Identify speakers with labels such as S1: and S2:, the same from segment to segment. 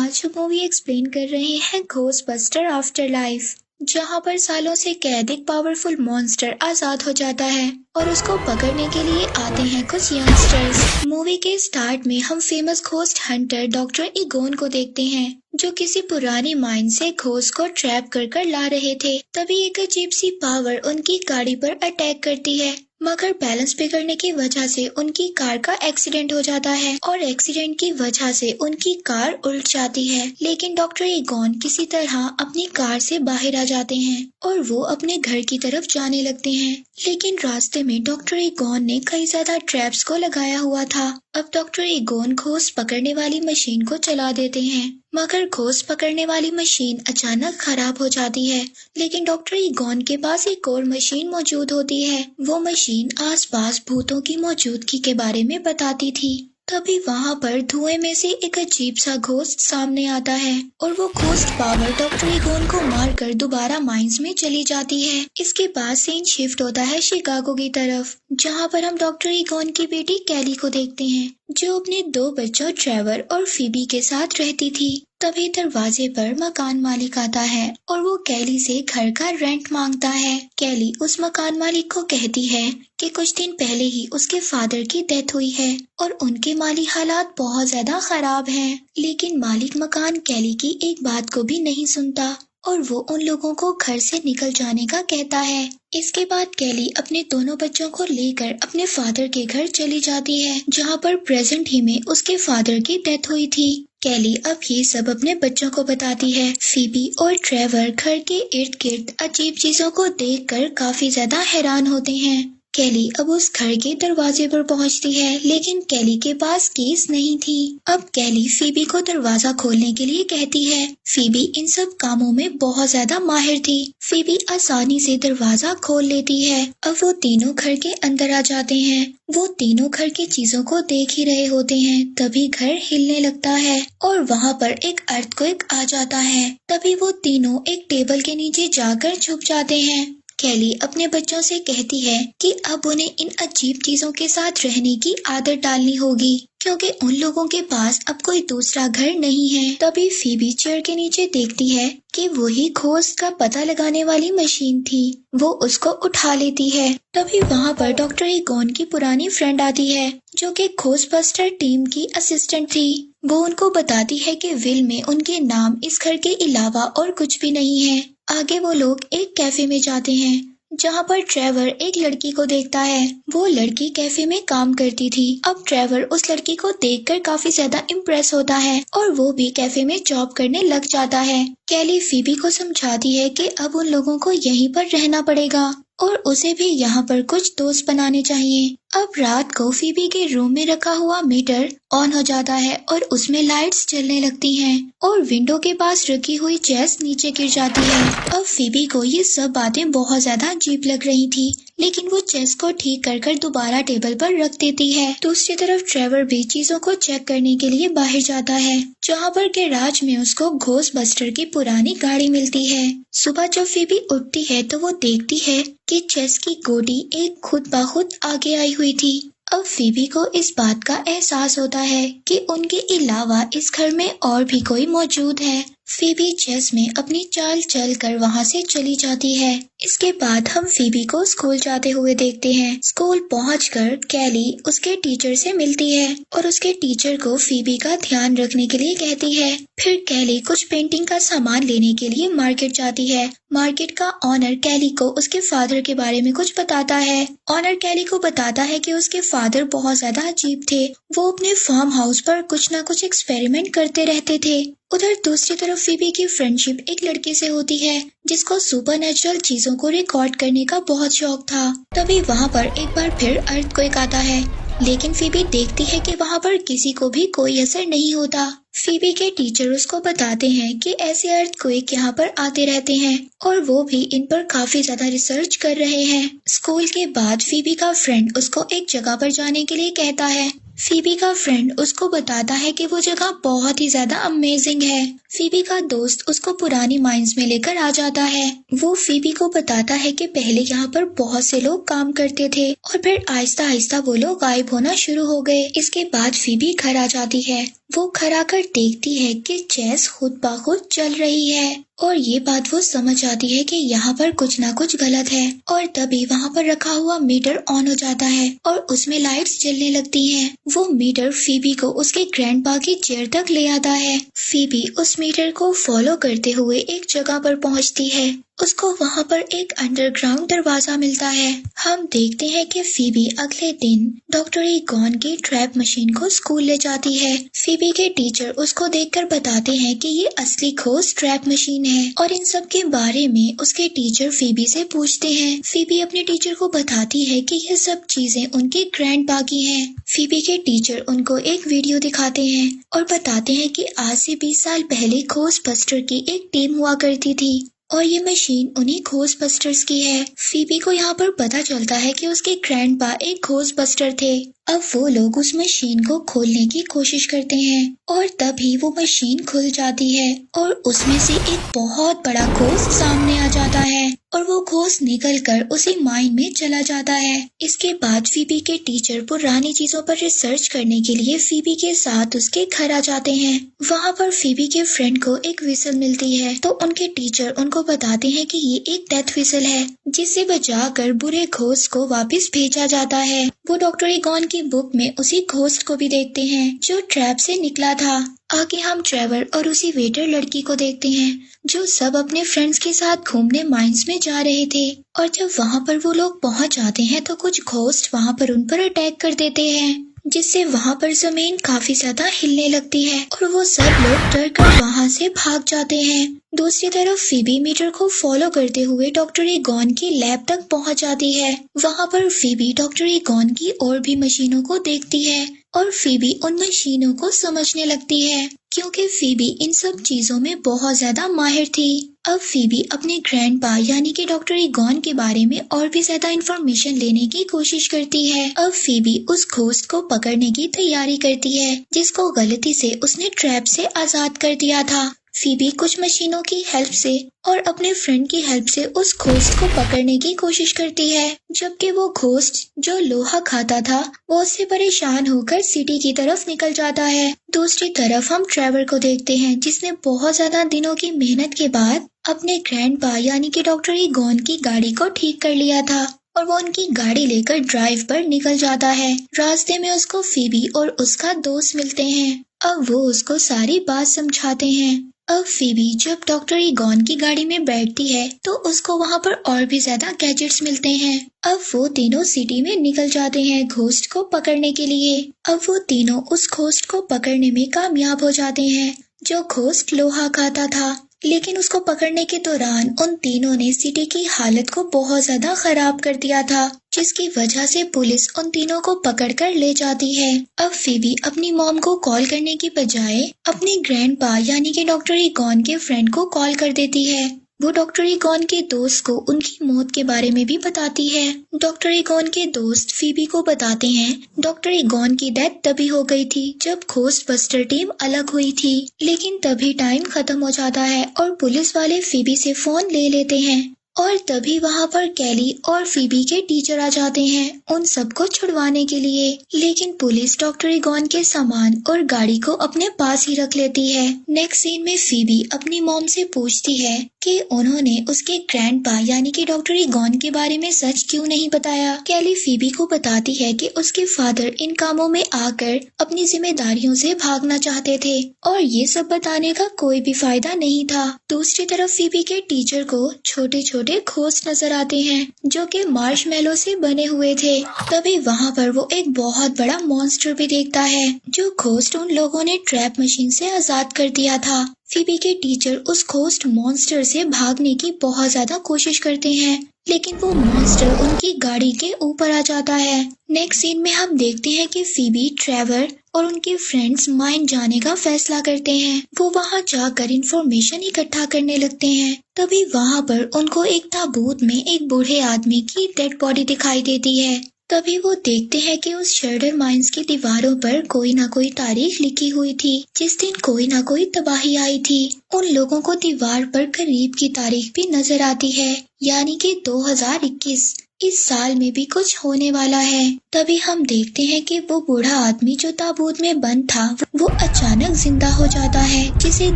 S1: आज हम movie explain कर रहे हैं घोस्टबस्टर आफ्टर लाइफ, जहां पर सालों से कैद एक पावरफुल मॉन्स्टर आजाद हो जाता है और उसको पकड़ने के लिए आते हैं कुछ यंगस्टर्स। मूवी के स्टार्ट में हम फेमस घोस्ट हंटर डॉक्टर इगोन को देखते हैं, जो किसी पुरानी माइन से घोस्ट को ट्रैप कर कर ला रहे थे। तभी एक अजीब सी पावर उनकी गाड़ी पर अटैक करती है, मगर बैलेंस बिगड़ने की वजह से उनकी कार का एक्सीडेंट हो जाता है और एक्सीडेंट की वजह से उनकी कार उल्ट जाती है। लेकिन डॉक्टर इगोन किसी तरह अपनी कार से बाहर आ जाते हैं और वो अपने घर की तरफ जाने लगते हैं। लेकिन रास्ते में डॉक्टर इगोन ने कई ज्यादा ट्रैप्स को लगाया हुआ था। अब डॉक्टर इगोन घोस्ट पकड़ने वाली मशीन को चला देते हैं, मगर घोस्ट पकड़ने वाली मशीन अचानक खराब हो जाती है। लेकिन डॉक्टर इगोन के पास एक और मशीन मौजूद होती है। वो मशीन आसपास भूतों की मौजूदगी के बारे में बताती थी। तभी वहाँ पर धुएं में से एक अजीब सा घोस्ट सामने आता है और वो घोस्ट पावर डॉक्टर इगोन को मारकर दोबारा माइंस में चली जाती है। इसके बाद सीन शिफ्ट होता है शिकागो की तरफ, जहाँ पर हम डॉक्टर इगोन की बेटी कैली को देखते हैं, जो अपने 2 बच्चों ट्रेवर और फीबी के साथ रहती थी। तभी दरवाजे पर मकान मालिक आता है और वो कैली से घर का रेंट मांगता है। कैली उस मकान मालिक को कहती है कि कुछ दिन पहले ही उसके फादर की डेथ हुई है और उनके माली हालात बहुत ज्यादा खराब हैं। लेकिन मालिक मकान कैली की एक बात को भी नहीं सुनता और वो उन लोगों को घर से निकल जाने का कहता है। इसके बाद कैली अपने दोनों बच्चों को लेकर अपने फादर के घर चली जाती है, जहाँ पर प्रेजेंट ही में उसके फादर की डेथ हुई थी। कैली अब ये सब अपने बच्चों को बताती है। फीबी और ट्रेवर घर के इर्द गिर्द अजीब चीजों को देखकर काफी ज्यादा हैरान होते हैं। कैली अब उस घर के दरवाजे पर पहुंचती है, लेकिन कैली के पास कीज नहीं थी। अब कैली फीबी को दरवाजा खोलने के लिए कहती है। फीबी इन सब कामों में बहुत ज्यादा माहिर थी। फीबी आसानी से दरवाजा खोल लेती है। अब वो तीनों घर के अंदर आ जाते हैं। वो तीनों घर की चीजों को देख ही रहे होते हैं, तभी घर हिलने लगता है और वहाँ पर एक अर्थक्वेक आ जाता है। तभी वो तीनों एक टेबल के नीचे जाकर छुप जाते हैं। कैली अपने बच्चों से कहती है कि अब उन्हें इन अजीब चीजों के साथ रहने की आदत डालनी होगी, क्योंकि उन लोगों के पास अब कोई दूसरा घर नहीं है। तभी फीबी चेयर के नीचे देखती है कि वही घोस्ट का पता लगाने वाली मशीन थी। वो उसको उठा लेती है। तभी वहाँ पर डॉक्टर इगोन की पुरानी फ्रेंड आती है, जो कि घोस्टबस्टर टीम की असिस्टेंट थी। वो उनको बताती है कि विल में उनके नाम इस घर के अलावा और कुछ भी नहीं है। आगे वो लोग एक कैफे में जाते हैं, जहाँ पर ट्रेवर एक लड़की को देखता है। वो लड़की कैफे में काम करती थी। अब ट्रेवर उस लड़की को देखकर काफी ज्यादा इम्प्रेस होता है और वो भी कैफे में जॉब करने लग जाता है। कैली फीबी को समझाती है कि अब उन लोगों को यहीं पर रहना पड़ेगा और उसे भी यहाँ पर कुछ दोस्त बनाने चाहिए। अब रात को फीबी के रूम में रखा हुआ मीटर ऑन हो जाता है और उसमें लाइट्स जलने लगती हैं और विंडो के पास रखी हुई चेस नीचे गिर जाती है। अब फीबी को ये सब बातें बहुत ज्यादा अजीब लग रही थी, लेकिन वो चेस को ठीक कर कर दोबारा टेबल पर रख देती है। दूसरी तरफ ट्रेवर भी चीजों को चेक करने के लिए बाहर जाता है, जहाँ पर गैराज में उसको घोस्टबस्टर की पुरानी गाड़ी मिलती है। सुबह जब फीबी उठती है तो वो देखती है कि चेस की गोटी एक खुद ब खुद आगे आई हुई थी। अब फीबी को इस बात का एहसास होता है कि उनके अलावा इस घर में और भी कोई मौजूद है। फीबी चेस में अपनी चाल चल कर वहाँ से चली जाती है। इसके बाद हम फीबी को स्कूल जाते हुए देखते हैं। स्कूल पहुंचकर कैली उसके टीचर से मिलती है और उसके टीचर को फीबी का ध्यान रखने के लिए कहती है। फिर कैली कुछ पेंटिंग का सामान लेने के लिए मार्केट जाती है। मार्केट का ऑनर कैली को उसके फादर के बारे में कुछ बताता है। ऑनर कैली को बताता है कि उसके फादर बहुत ज्यादा अजीब थे। वो अपने फार्म हाउस पर कुछ न कुछ एक्सपेरिमेंट करते रहते थे। उधर दूसरी तरफ फीबी की फ्रेंडशिप एक लड़के से होती है, जिसको सुपरनेचुरल चीजों को रिकॉर्ड करने का बहुत शौक था। तभी वहाँ पर एक बार फिर अर्थक्वेक आता है, लेकिन फीबी देखती है कि वहाँ पर किसी को भी कोई असर नहीं होता। फीबी के टीचर उसको बताते हैं कि ऐसे अर्थक्वेक यहाँ पर आते रहते हैं और वो भी इन पर काफी ज्यादा रिसर्च कर रहे हैं। स्कूल के बाद फीबी का फ्रेंड उसको एक जगह पर जाने के लिए कहता है। फीबी का फ्रेंड उसको बताता है कि वो जगह बहुत ही ज्यादा अमेजिंग है। फीबी का दोस्त उसको पुरानी माइंस में लेकर आ जाता है। वो फीबी को बताता है कि पहले यहाँ पर बहुत से लोग काम करते थे और फिर आहिस्ता आहिस्ता वो लोग गायब होना शुरू हो गए। इसके बाद फीबी घर आ जाती है। वो खड़ा कर देखती है कि चेस खुद ब खुद चल रही है और ये बात वो समझ आती है कि यहाँ पर कुछ ना कुछ गलत है। और तभी वहाँ पर रखा हुआ मीटर ऑन हो जाता है और उसमें लाइट्स जलने लगती हैं। वो मीटर फीबी को उसके ग्रैंडपा की चेयर तक ले आता है। फीबी उस मीटर को फॉलो करते हुए एक जगह पर पहुँचती है। उसको वहाँ पर एक अंडरग्राउंड दरवाजा मिलता है। हम देखते हैं कि फीबी अगले दिन डॉक्टर ईगॉन की ट्रैप मशीन को स्कूल ले जाती है। फीबी के टीचर उसको देखकर बताते हैं कि ये असली खोज ट्रैप मशीन है और इन सब के बारे में उसके टीचर फीबी से पूछते हैं। फीबी अपने टीचर को बताती है कि ये सब चीजें उनके ग्रैंडपा की हैं। फीबी के टीचर उनको एक वीडियो दिखाते हैं और बताते हैं कि आज से 20 साल पहले खोज बस्टर की एक टीम हुआ करती थी और ये मशीन उन्हीं खोज बस्टर्स की है। फीबी को यहाँ पर पता चलता है कि उसके ग्रैंडपा एक खोज बस्टर थे। अब वो लोग उस मशीन को खोलने की कोशिश करते हैं और तभी वो मशीन खुल जाती है और उसमें से एक बहुत बड़ा खोज सामने आ जाता है और वो खोज निकलकर उसी माइन में चला जाता है। इसके बाद फीबी के टीचर पुरानी चीजों पर रिसर्च करने के लिए फीबी के साथ उसके घर आ जाते हैं। वहाँ पर फीबी के फ्रेंड को एक विसल मिलती है तो उनके टीचर उनको बताते हैं कि ये एक डेथ विसल है जिसे बजाकर बुरे खोज को वापस भेजा जाता है। वो डॉक्टर ईगॉन की बुक में उसी घोस्ट को भी देखते हैं जो ट्रैप से निकला था। आगे हम ट्रेवर और उसी वेटर लड़की को देखते हैं जो सब अपने फ्रेंड्स के साथ घूमने माइंस में जा रहे थे और जब वहाँ पर वो लोग पहुँच जाते हैं तो कुछ घोस्ट वहाँ पर उन पर अटैक कर देते हैं जिससे वहाँ पर जमीन काफी ज्यादा हिलने लगती है और वो सब लोग डर कर वहाँ से भाग जाते हैं। दूसरी तरफ फीबी मीटर को फॉलो करते हुए डॉक्टर ईगॉन की लैब तक पहुँच जाती है। वहाँ पर फीबी डॉक्टर ईगॉन की और भी मशीनों को देखती है और फीबी उन मशीनों को समझने लगती है क्योंकि फीबी इन सब चीजों में बहुत ज्यादा माहिर थी। अब फीबी अपने ग्रैंडपा यानी कि डॉक्टर ईगॉन के बारे में और भी ज्यादा इंफॉर्मेशन लेने की कोशिश करती है। अब फीबी उस घोस्ट को पकड़ने की तैयारी करती है जिसको गलती से उसने ट्रैप से आजाद कर दिया था। फीबी कुछ मशीनों की हेल्प से और अपने फ्रेंड की हेल्प से उस घोस्ट को पकड़ने की कोशिश करती है जबकि वो घोस्ट जो लोहा खाता था वो उससे परेशान होकर सिटी की तरफ निकल जाता है। दूसरी तरफ हम ट्रेवर को देखते हैं जिसने बहुत ज्यादा दिनों की मेहनत के बाद अपने ग्रैंडपा यानी कि डॉक्टर ईगॉन की गाड़ी को ठीक कर लिया था और वो उनकी गाड़ी लेकर ड्राइव पर निकल जाता है। रास्ते में उसको फीबी और उसका दोस्त मिलते हैं। अब वो उसको सारी बात समझाते हैं। अब फीबी जब डॉक्टर ईगॉन की गाड़ी में बैठती है तो उसको वहाँ पर और भी ज्यादा गैजेट्स मिलते हैं। अब वो तीनों सिटी में निकल जाते हैं घोस्ट को पकड़ने के लिए। अब वो तीनों उस घोस्ट को पकड़ने में कामयाब हो जाते हैं जो घोस्ट लोहा खाता था, लेकिन उसको पकड़ने के दौरान उन तीनों ने सिटी की हालत को बहुत ज्यादा खराब कर दिया था जिसकी वजह से पुलिस उन तीनों को पकड़कर ले जाती है। अब फीबी अपनी मॉम को कॉल करने की बजाय अपने ग्रैंडपा यानी कि डॉक्टर ईगॉन के फ्रेंड को कॉल कर देती है। वो डॉक्टर ईगॉन के दोस्त को उनकी मौत के बारे में भी बताती है। डॉक्टर ईगॉन के दोस्त फीबी को बताते हैं डॉक्टर ईगॉन की डेथ तभी हो गई थी जब घोस्ट बस्टर टीम अलग हुई थी, लेकिन तभी टाइम खत्म हो जाता है और पुलिस वाले फीबी से फोन ले लेते हैं और तभी वहाँ पर कैली और फीबी के टीचर आ जाते हैं उन सबको छुड़वाने के लिए, लेकिन पुलिस डॉक्टर ईगॉन के सामान और गाड़ी को अपने पास ही रख लेती है। नेक्स्ट सीन में फीबी अपनी मॉम से पूछती है कि उन्होंने उसके ग्रैंडपा यानी कि डॉक्टर ईगॉन के बारे में सच क्यों नहीं बताया। कैली फीबी को बताती है कि उसके फादर इन कामों में आकर अपनी जिम्मेदारियों से भागना चाहते थे और ये सब बताने का कोई भी फायदा नहीं था। दूसरी तरफ फीबी के टीचर को छोटे छोटे घोस्ट नजर आते हैं जो कि मार्शमैलो से बने हुए थे। तभी वहाँ पर वो एक बहुत बड़ा मॉन्स्टर भी देखता है जो घोस्ट उन लोगों ने ट्रैप मशीन से आजाद कर दिया था। फीबी के टीचर उस घोस्ट मॉन्स्टर से भागने की बहुत ज्यादा कोशिश करते हैं लेकिन वो मॉन्स्टर उनकी गाड़ी के ऊपर आ जाता है। नेक्स्ट सीन में हम देखते हैं कि फीबी, ट्रेवर और उनके फ्रेंड्स माइन जाने का फैसला करते हैं। वो वहाँ जाकर इंफॉर्मेशन इकट्ठा करने लगते हैं। तभी वहाँ पर उनको एक ताबूत में एक बूढ़े आदमी की डेड बॉडी दिखाई देती है। तभी वो देखते हैं कि उस शर्डर माइंस की दीवारों पर कोई ना कोई तारीख लिखी हुई थी जिस दिन कोई ना कोई तबाही आई थी। उन लोगों को दीवार पर करीब की तारीख भी नजर आती है यानी कि 2021। इस साल में भी कुछ होने वाला है। तभी हम देखते हैं कि वो बूढ़ा आदमी जो ताबूत में बंद था वो अचानक जिंदा हो जाता है, जिसे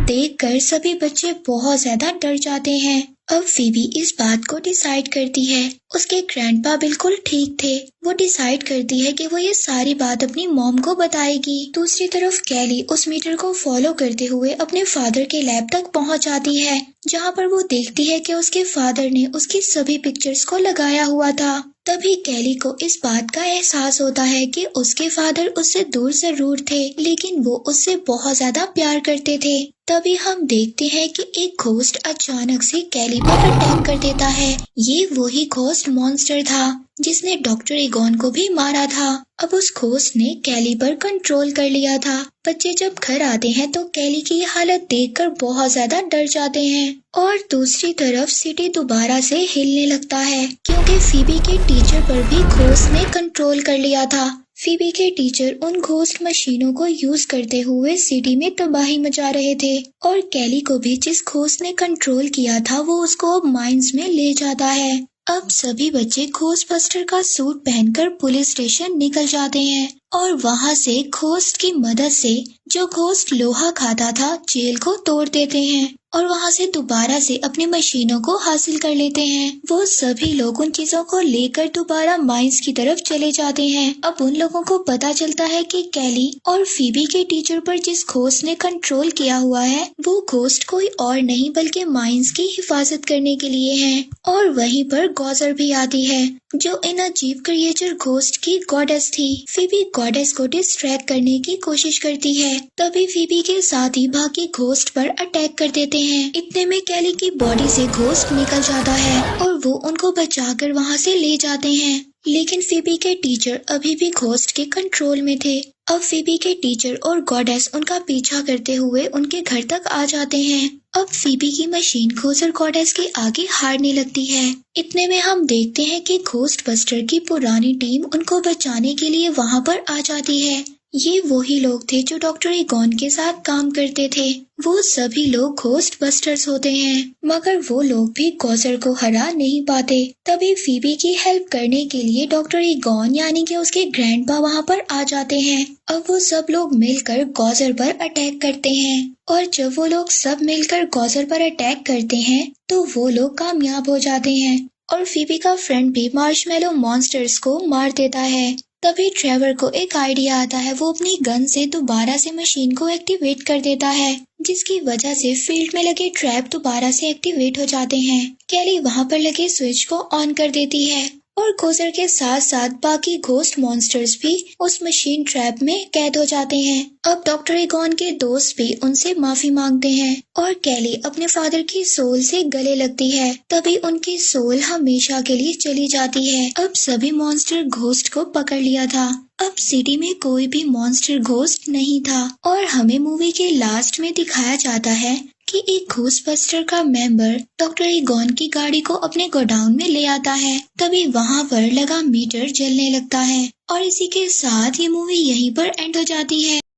S1: देखकर सभी बच्चे बहुत ज्यादा डर जाते हैं। अब फीबी इस बात को डिसाइड करती है। उसके ग्रैंडपा बिल्कुल ठीक थे। वो डिसाइड करती है कि वो ये सारी बात अपनी मॉम को बताएगी। दूसरी तरफ कैली उस मीटर को फॉलो करते हुए अपने फादर के लैब तक पहुंच जाती है, जहां पर वो देखती है कि उसके फादर ने उसकी सभी पिक्चर्स को लगाया हुआ था। तभी कैली को इस बात का एहसास होता है कि उसके फादर उससे दूर जरूर थे, लेकिन वो उससे बहुत ज्यादा प्यार करते थे। तभी हम देखते हैं कि एक घोस्ट अचानक से कैली पर अटैक कर देता है। ये वही घोस्ट मॉन्स्टर था जिसने डॉक्टर ईगॉन को भी मारा था। अब उस घोस्ट ने कैली पर कंट्रोल कर लिया था। बच्चे जब घर आते हैं तो कैली की हालत देखकर बहुत ज्यादा डर जाते हैं। और दूसरी तरफ सिटी दोबारा से हिलने लगता है, क्योंकि फीबी के टीचर पर भी घोस्ट ने कंट्रोल कर लिया था। फीबी के टीचर उन घोस्ट मशीनों को यूज करते हुए सिटी में तबाही मचा रहे थे, और कैली को भी जिस घोस्ट ने कंट्रोल किया था वो उसको अब माइंस में ले जाता है। अब सभी बच्चे घोस्टबस्टर का सूट पहनकर पुलिस स्टेशन निकल जाते हैं और वहां से घोस्ट की मदद से जो घोस्ट लोहा खाता था जेल को तोड़ देते हैं और वहां से दोबारा से अपनी मशीनों को हासिल कर लेते हैं। वो सभी लोग उन चीजों को लेकर दोबारा माइंस की तरफ चले जाते हैं। अब उन लोगों को पता चलता है कि कैली और फीबी के टीचर पर जिस घोस्ट ने कंट्रोल किया हुआ है वो घोस्ट कोई और नहीं बल्कि माइंस की हिफाजत करने के लिए है। और वहीं पर गॉजर भी आती है जो इन अजीब क्रिएचर घोस्ट की गॉडेस थी। फीबी गॉडेस को डिस्ट्रैक्ट करने की कोशिश करती है। तभी फीबी के साथ ही बाकी घोस्ट पर अटैक कर देते हैं। इतने में कैली की बॉडी से घोस्ट निकल जाता है और वो उनको बचाकर वहां से ले जाते हैं, लेकिन फीबी के टीचर अभी भी घोस्ट के कंट्रोल में थे। अब फीबी के टीचर और गॉडेस उनका पीछा करते हुए उनके घर तक आ जाते हैं। अब फीबी की मशीन घोस्ट गॉडेस के आगे हारने लगती है। इतने में हम देखते हैं कि घोस्टबस्टर की पुरानी टीम उनको बचाने के लिए वहां पर आ जाती है। ये वही लोग थे जो डॉक्टर ईगॉन के साथ काम करते थे। वो सभी लोग घोस्टबस्टर्स होते हैं, मगर वो लोग भी गॉजर को हरा नहीं पाते। तभी फीबी की हेल्प करने के लिए डॉक्टर ईगॉन यानी कि उसके ग्रैंडपा वहां पर आ जाते हैं। अब वो सब लोग मिलकर गॉजर पर अटैक करते हैं और जब वो लोग सब मिलकर गॉजर पर अटैक करते हैं तो वो लोग कामयाब हो जाते हैं और फीबी का फ्रेंड भी मार्शमैलो मॉन्स्टर्स को मार देता है। तभी ट्रेवर को एक आइडिया आता है। वो अपनी गन से दोबारा से मशीन को एक्टिवेट कर देता है, जिसकी वजह से फील्ड में लगे ट्रैप दोबारा से एक्टिवेट हो जाते हैं। कैली वहां पर लगे स्विच को ऑन कर देती है और गोजर के साथ साथ बाकी घोस्ट मॉन्स्टर्स भी उस मशीन ट्रैप में कैद हो जाते हैं। अब डॉक्टर ईगॉन के दोस्त भी उनसे माफी मांगते हैं और कैली अपने फादर की सोल से गले लगती है। तभी उनकी सोल हमेशा के लिए चली जाती है। अब सभी मॉन्स्टर घोस्ट को पकड़ लिया था। अब सिटी में कोई भी मॉन्स्टर घोस्ट नहीं था और हमें मूवी के लास्ट में दिखाया जाता है कि एक घोस्टबस्टर का मेंबर डॉक्टर ईगॉन की गाड़ी को अपने गोडाउन में ले आता है। तभी वहां पर लगा मीटर जलने लगता है और इसी के साथ ये मूवी यहीं पर एंड हो जाती है।